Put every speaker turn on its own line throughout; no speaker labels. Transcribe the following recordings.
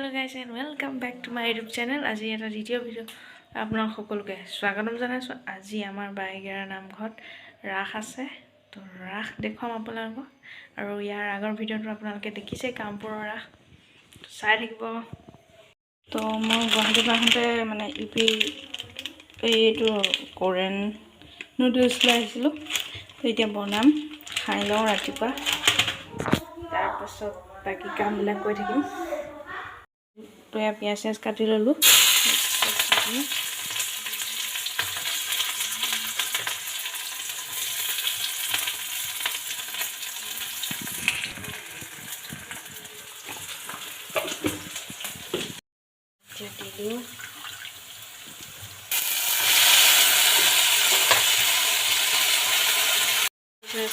Hello guys and welcome back to my YouTube channel. আজি এটা দ্বিতীয় ভিডিও আপোনাক সকলোকে স্বাগতম জনাইছো। আজি আমাৰ বাইগেৰা নামঘৰত ৰাস আছে। তো ৰাস দেখুৱাম আপোনালোকক আৰু ইয়াৰ আগৰ ভিডিওটো আপোনালোকে দেখিছে কামপুৰৰ ৰাস চাই থাকিব। তো মই গুৱাহাটী পাওঁতে মানে ইপি এইটো কোৰিয়ান নুডলছ লাইছিলো। তো এতিয়া বনাম খাই লওঁ ৰাতিপুৱা। তাৰ পাছত বাকি কামবিলাক কৰি থাকিম। तो या प्याज स्याज काटी ललो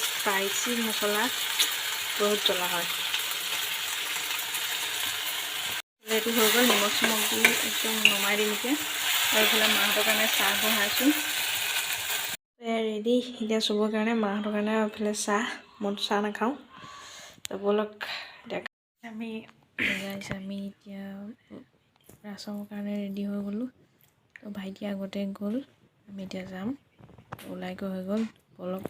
स्पाइसी मसला बहुत चला है এইটো হৈ গ'ল নিমখ চিমখ দি একদম নমাই দিম এতিয়া আৰু এইফালে মাহঁতৰ কাৰণে চাহ বনাইছোঁ ৰেডি এতিয়া চবৰ কাৰণে মাহঁতৰ কাৰণে এইফালে চাহ মই চাহ নাখাওঁ তো বলক আমি এতিয়া ৰাসৰ কাৰণে ৰেডি হৈ গ'লোঁ তো ভাইটি আগতে গ'ল আমি এতিয়া যাম ওলাই গৈ হৈ গ'ল বলক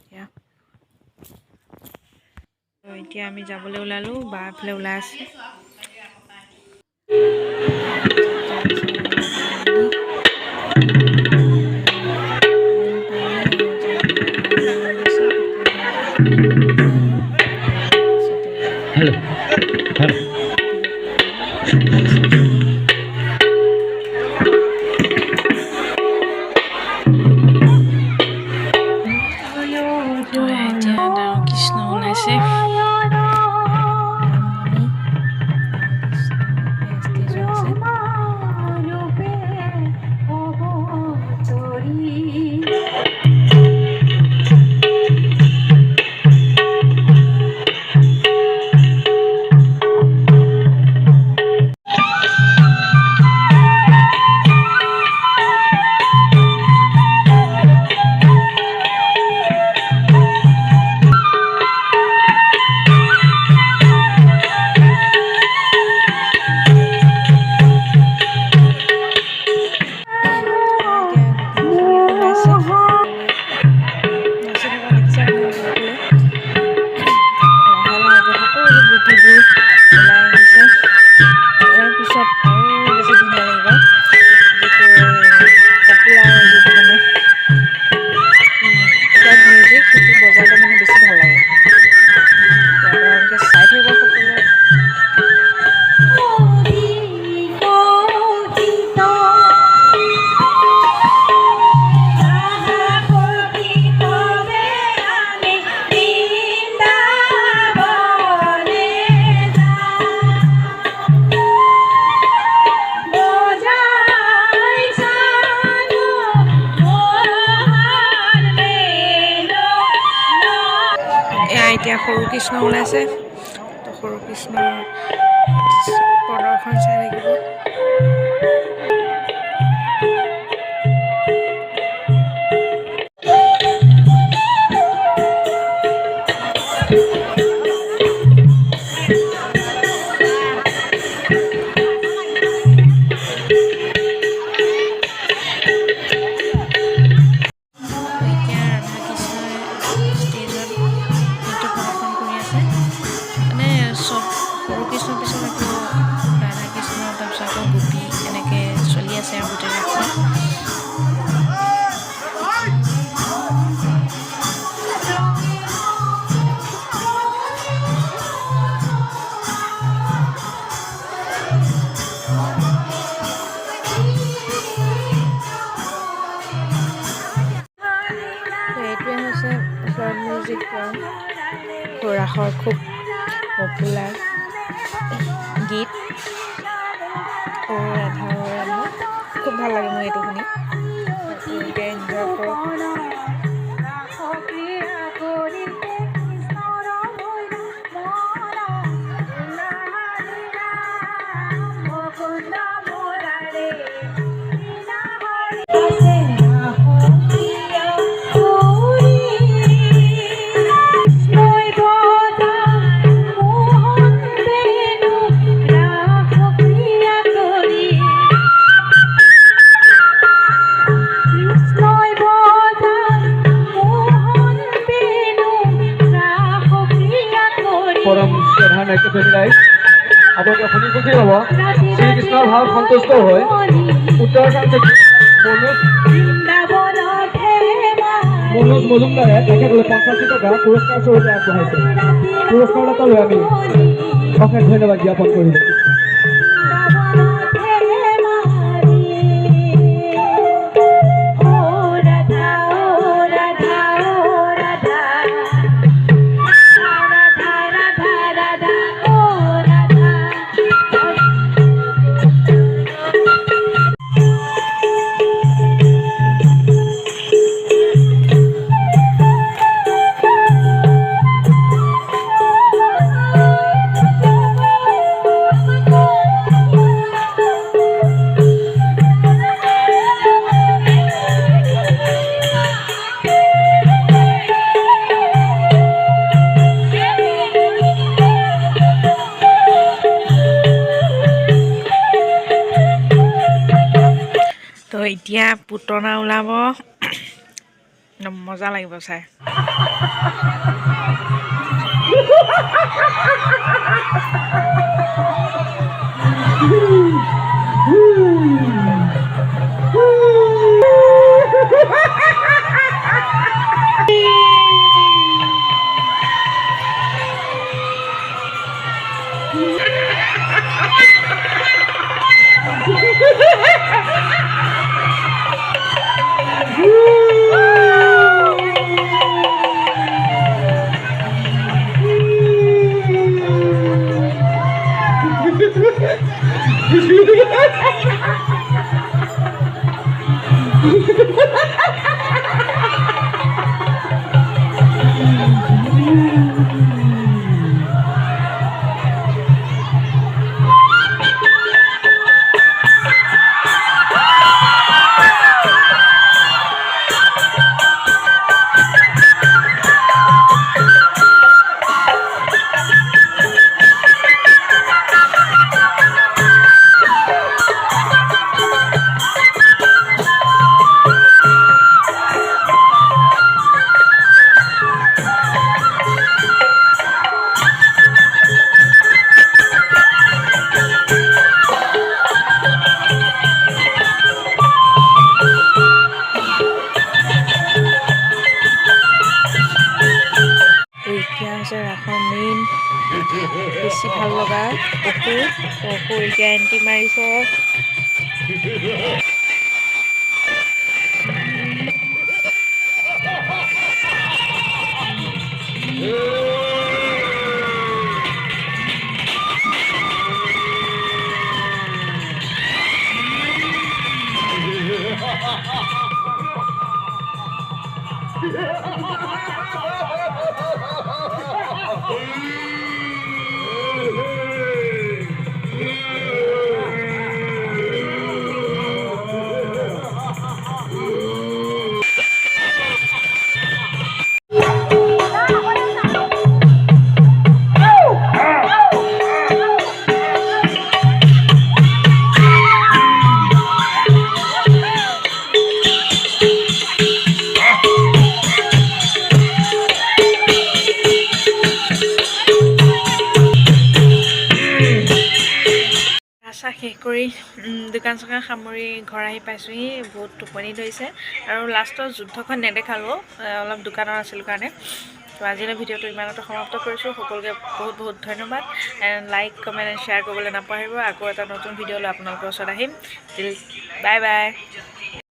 এতিয়া আমি যাবলৈ ওলালোঁ বা এইফালে ওলাই আছে কৃষ্ণ ওলাইছে এতিয়া সৰু কৃষ্ণ ওলাইছে তো সৰু কৃষ্ণৰ প্ৰদৰ্শন চাই লাগিব ৰাসৰ খুব পপুলাৰ গীত ৰাধা খুব ভাল লাগে মোৰ এইটো শুনি এনজয় কৰক
সুখী হ'ব শ্ৰীকৃষ্ণৰ ভাৱ সন্তুষ্ট হৈ উত্তৰাখণ্ড মনোজ মজুমদাৰে তেখেতলৈ 85 টকা পুৰস্কাৰ স্বৰূপে আগবঢ়াইছে। পুৰস্কাৰদাতা লৈ আমি অশেষ ধন্যবাদ জ্ঞাপন কৰিছোঁ।
তো এতিয়া পুতনা ওলাব, মজা লাগিব চাই। ৰাসৰ মেইন বেছি ভাল লগা অসুৰ এতিয়া এণ্টি মাৰিছে। শেষ কৰি দোকান চোকান সামৰি ঘৰ আহি পাইছোঁহি। বহুত টোপনি ধৰিছে আৰু লাষ্টৰ যুদ্ধখন নেদেখালোঁ, অলপ দোকানত আছিলোঁ কাৰণে। তো আজিলৈ ভিডিঅ'টো ইমানতে সমাপ্ত কৰিছোঁ। সকলোকে বহুত বহুত ধন্যবাদ। লাইক কমেণ্ট এণ্ড শ্বেয়াৰ কৰিবলৈ নাপাহৰিব। আকৌ এটা নতুন ভিডিঅ' লৈ আপোনালোকৰ ওচৰত আহিম। Bye bye.